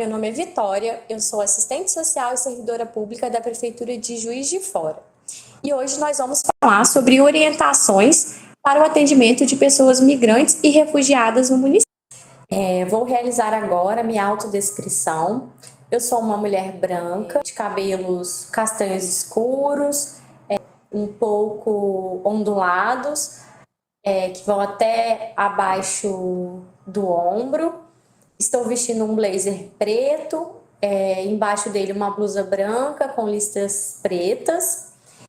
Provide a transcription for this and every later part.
meu nome é Vitória, eu sou assistente social e servidora pública da Prefeitura de Juiz de Fora. E hoje nós vamos falar sobre orientações para o atendimento de pessoas migrantes e refugiadas no município. Vou realizar agora minha autodescrição. Eu sou uma mulher branca, de cabelos castanhos escuros, um pouco ondulados, que vão até abaixo do ombro. Estou vestindo um blazer preto, embaixo dele uma blusa branca com listas pretas.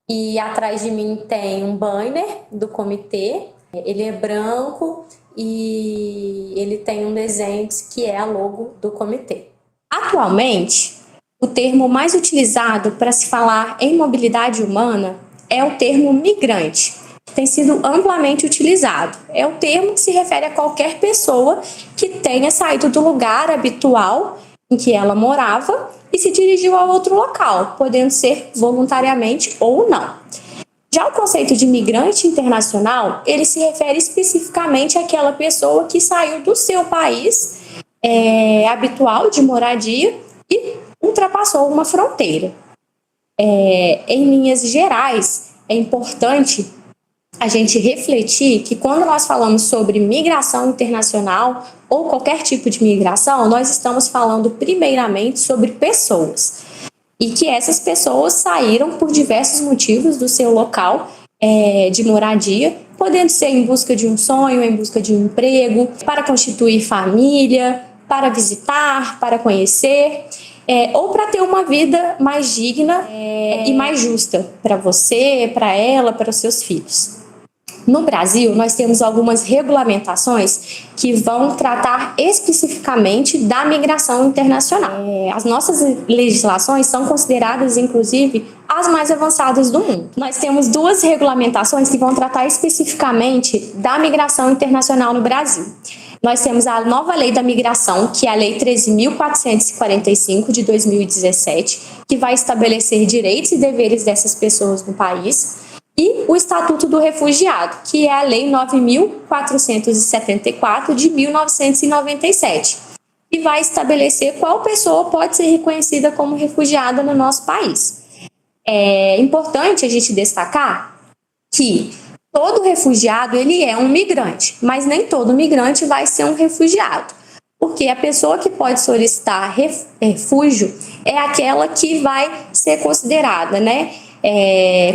E atrás de mim tem um banner do comitê. Ele é branco e ele tem um desenho que é a logo do comitê. Atualmente, o termo mais utilizado para se falar em mobilidade humana é o termo migrante. Tem sido amplamente utilizado. É o termo que se refere a qualquer pessoa que tenha saído do lugar habitual em que ela morava e se dirigiu a outro local, podendo ser voluntariamente ou não. Já o conceito de migrante internacional, ele se refere especificamente àquela pessoa que saiu do seu país habitual de moradia e ultrapassou uma fronteira. Em linhas gerais, é importante a gente refletir que quando nós falamos sobre migração internacional ou qualquer tipo de migração, nós estamos falando primeiramente sobre pessoas. E que essas pessoas saíram por diversos motivos do seu local de moradia, podendo ser em busca de um sonho, em busca de um emprego, para constituir família, para visitar, para conhecer, ou para ter uma vida mais digna e mais justa para você, para ela, para os seus filhos. No Brasil, nós temos algumas regulamentações que vão tratar especificamente da migração internacional. As nossas legislações são consideradas, inclusive, as mais avançadas do mundo. Nós temos duas regulamentações que vão tratar especificamente da migração internacional no Brasil. Nós temos a nova Lei da Migração, que é a Lei 13.445 de 2017, que vai estabelecer direitos e deveres dessas pessoas no país. E o Estatuto do Refugiado, que é a Lei 9.474 de 1997, que vai estabelecer qual pessoa pode ser reconhecida como refugiada no nosso país. É importante a gente destacar que todo refugiado ele é um migrante, mas nem todo migrante vai ser um refugiado, porque a pessoa que pode solicitar refúgio é aquela que vai ser considerada,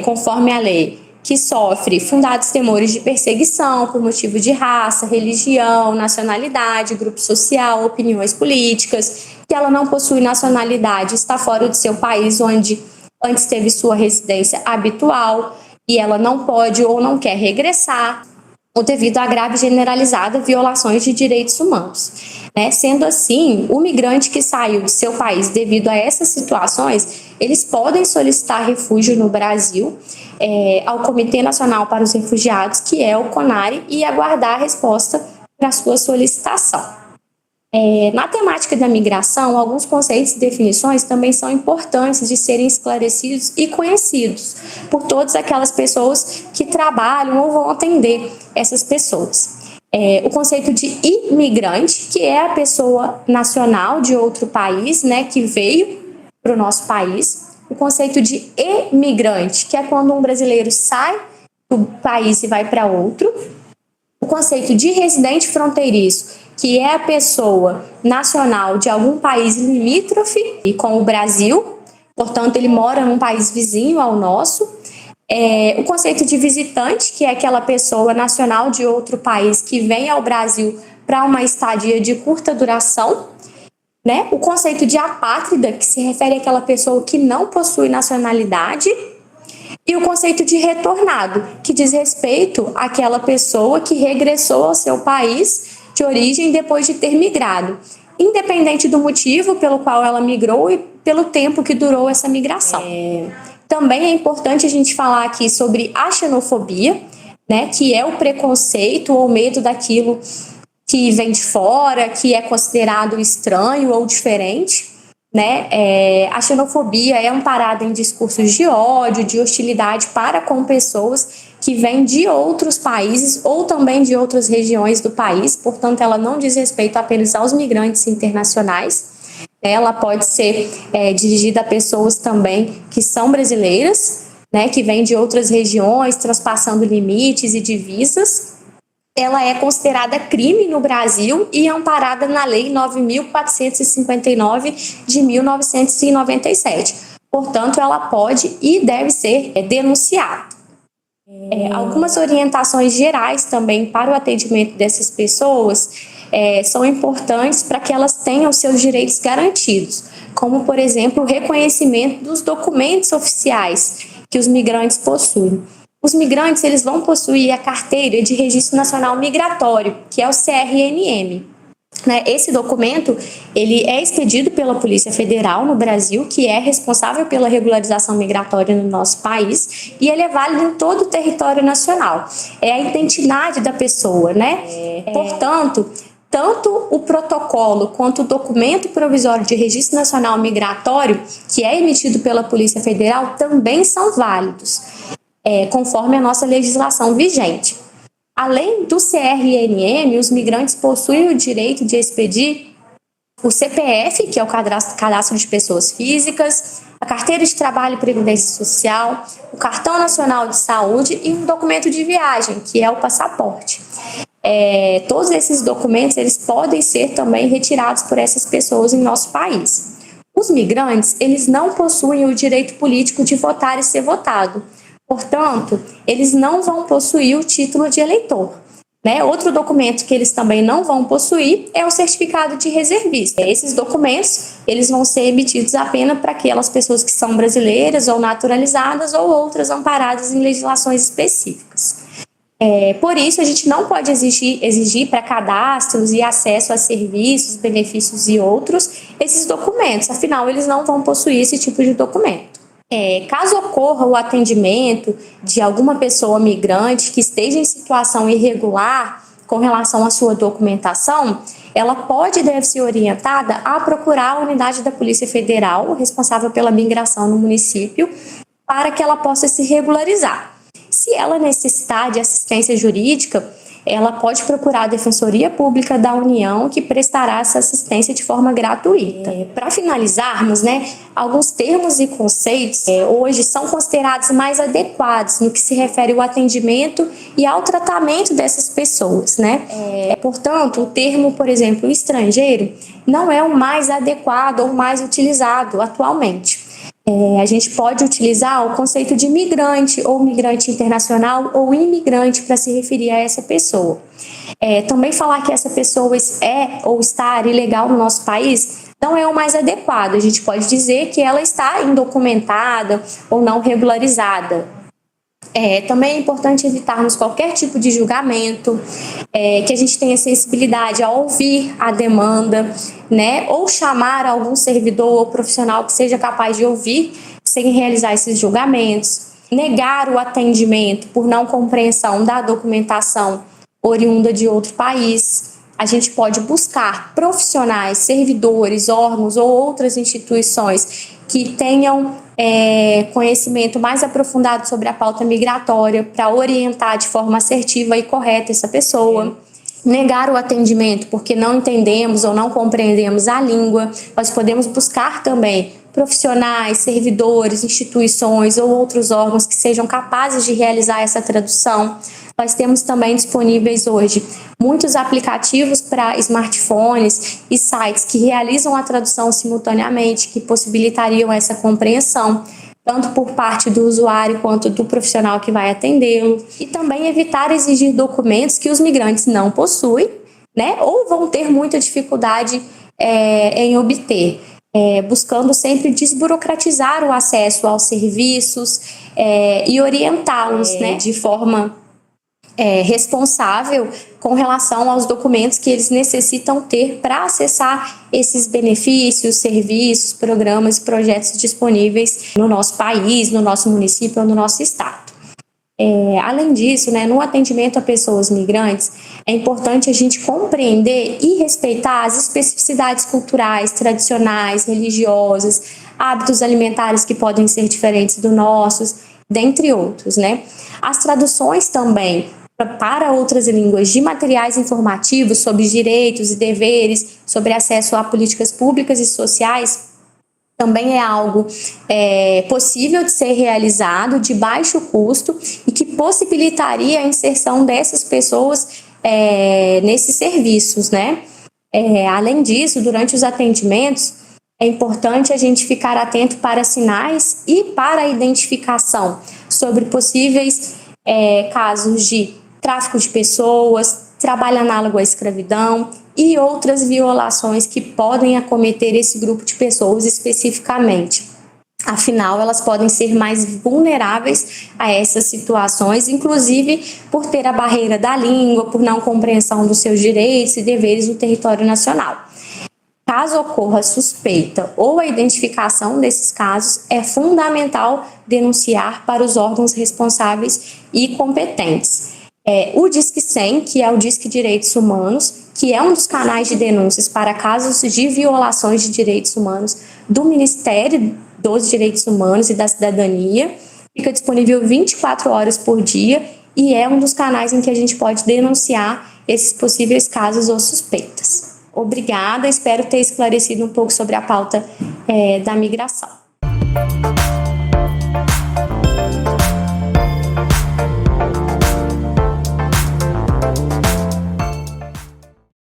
conforme a lei, que sofre fundados temores de perseguição por motivo de raça, religião, nacionalidade, grupo social, opiniões políticas, que ela não possui nacionalidade, está fora do seu país onde antes teve sua residência habitual e ela não pode ou não quer regressar, ou devido a grave e generalizada violações de direitos humanos. Sendo assim, o migrante que saiu do seu país devido a essas situações, eles podem solicitar refúgio no Brasil ao Comitê Nacional para os Refugiados, que é o CONARE, e aguardar a resposta para a sua solicitação. Na temática da migração, alguns conceitos e definições também são importantes de serem esclarecidos e conhecidos por todas aquelas pessoas que trabalham ou vão atender essas pessoas. O conceito de imigrante, que é a pessoa nacional de outro país, que veio para o nosso país. O conceito de emigrante, que é quando um brasileiro sai do país e vai para outro. O conceito de residente fronteiriço, que é a pessoa nacional de algum país limítrofe com o Brasil, portanto, ele mora num país vizinho ao nosso. O conceito de visitante, que é aquela pessoa nacional de outro país que vem ao Brasil para uma estadia de curta duração. O conceito de apátrida, que se refere àquela pessoa que não possui nacionalidade. E o conceito de retornado, que diz respeito àquela pessoa que regressou ao seu país de origem depois de ter migrado, independente do motivo pelo qual ela migrou e pelo tempo que durou essa migração. Também é importante a gente falar aqui sobre a xenofobia, que é o preconceito ou medo daquilo que vem de fora, que é considerado estranho ou diferente. A xenofobia é amparada em discursos de ódio, de hostilidade para com pessoas que vêm de outros países ou também de outras regiões do país, portanto ela não diz respeito apenas aos migrantes internacionais. Ela pode ser dirigida a pessoas também que são brasileiras, né, que vêm de outras regiões, transpassando limites e divisas. Ela é considerada crime no Brasil e amparada na Lei 9.459 de 1997. Portanto, ela pode e deve ser denunciada. Algumas orientações gerais também para o atendimento dessas pessoas são importantes para que elas tenham seus direitos garantidos, como, por exemplo, o reconhecimento dos documentos oficiais que os migrantes possuem. Os migrantes eles vão possuir a Carteira de Registro Nacional Migratório, que é o CRNM. Esse documento ele é expedido pela Polícia Federal no Brasil, que é responsável pela regularização migratória no nosso país, e ele é válido em todo o território nacional. É a identidade da pessoa, né? Portanto, tanto o protocolo quanto o documento provisório de registro nacional migratório, que é emitido pela Polícia Federal, também são válidos, conforme a nossa legislação vigente. Além do CRNM, os migrantes possuem o direito de expedir o CPF, que é o cadastro de pessoas físicas, a carteira de trabalho e previdência social, o cartão nacional de saúde e um documento de viagem, que é o passaporte. Todos esses documentos eles podem ser também retirados por essas pessoas em nosso país. Os migrantes eles não possuem o direito político de votar e ser votado. Portanto, eles não vão possuir o título de eleitor. Outro documento que eles também não vão possuir é o certificado de reservista. Esses documentos eles vão ser emitidos apenas para aquelas pessoas que são brasileiras ou naturalizadas ou outras amparadas em legislações específicas. Por isso, a gente não pode exigir para cadastros e acesso a serviços, benefícios e outros esses documentos, afinal, eles não vão possuir esse tipo de documento. Caso ocorra o atendimento de alguma pessoa migrante que esteja em situação irregular com relação à sua documentação, ela pode e deve ser orientada a procurar a unidade da Polícia Federal, responsável pela migração no município, para que ela possa se regularizar. Se ela necessitar de assistência jurídica, ela pode procurar a Defensoria Pública da União, que prestará essa assistência de forma gratuita. Para finalizarmos, alguns termos e conceitos hoje são considerados mais adequados no que se refere ao atendimento e ao tratamento dessas pessoas, Portanto, o termo, por exemplo, estrangeiro, não é o mais adequado ou mais utilizado atualmente. A gente pode utilizar o conceito de migrante, ou migrante internacional, ou imigrante para se referir a essa pessoa. Também falar que essa pessoa é ou está ilegal no nosso país não é o mais adequado. A gente pode dizer que ela está indocumentada ou não regularizada. Também é importante evitarmos qualquer tipo de julgamento, que a gente tenha sensibilidade a ouvir a demanda, ou chamar algum servidor ou profissional que seja capaz de ouvir sem realizar esses julgamentos, negar o atendimento por não compreensão da documentação oriunda de outro país. A gente pode buscar profissionais, servidores, órgãos ou outras instituições que tenham conhecimento mais aprofundado sobre a pauta migratória para orientar de forma assertiva e correta essa pessoa. Negar o atendimento porque não entendemos ou não compreendemos a língua. Nós podemos buscar também profissionais, servidores, instituições ou outros órgãos que sejam capazes de realizar essa tradução. Nós temos também disponíveis hoje muitos aplicativos para smartphones e sites que realizam a tradução simultaneamente, que possibilitariam essa compreensão, tanto por parte do usuário quanto do profissional que vai atendê-lo. E também evitar exigir documentos que os migrantes não possuem, ou vão ter muita dificuldade em obter. Buscando sempre desburocratizar o acesso aos serviços e orientá-los de forma responsável com relação aos documentos que eles necessitam ter para acessar esses benefícios, serviços, programas e projetos disponíveis no nosso país, no nosso município ou no nosso estado. Além disso, no atendimento a pessoas migrantes, é importante a gente compreender e respeitar as especificidades culturais, tradicionais, religiosas, hábitos alimentares que podem ser diferentes dos nossos, dentre outros, As traduções também para outras línguas de materiais informativos sobre direitos e deveres, sobre acesso a políticas públicas e sociais, também é algo possível de ser realizado, de baixo custo e que possibilitaria a inserção dessas pessoas nesses serviços, né? Além disso, durante os atendimentos, é importante a gente ficar atento para sinais e para a identificação sobre possíveis casos de tráfico de pessoas, trabalho análogo à escravidão e outras violações que podem acometer esse grupo de pessoas especificamente. Afinal, elas podem ser mais vulneráveis a essas situações, inclusive por ter a barreira da língua, por não compreensão dos seus direitos e deveres no território nacional. Caso ocorra suspeita ou a identificação desses casos, é fundamental denunciar para os órgãos responsáveis e competentes. O Disque 100, que é o Disque Direitos Humanos, que é um dos canais de denúncias para casos de violações de direitos humanos do Ministério dos Direitos Humanos e da Cidadania, fica disponível 24 horas por dia e é um dos canais em que a gente pode denunciar esses possíveis casos ou suspeitas. Obrigada, espero ter esclarecido um pouco sobre a pauta da migração.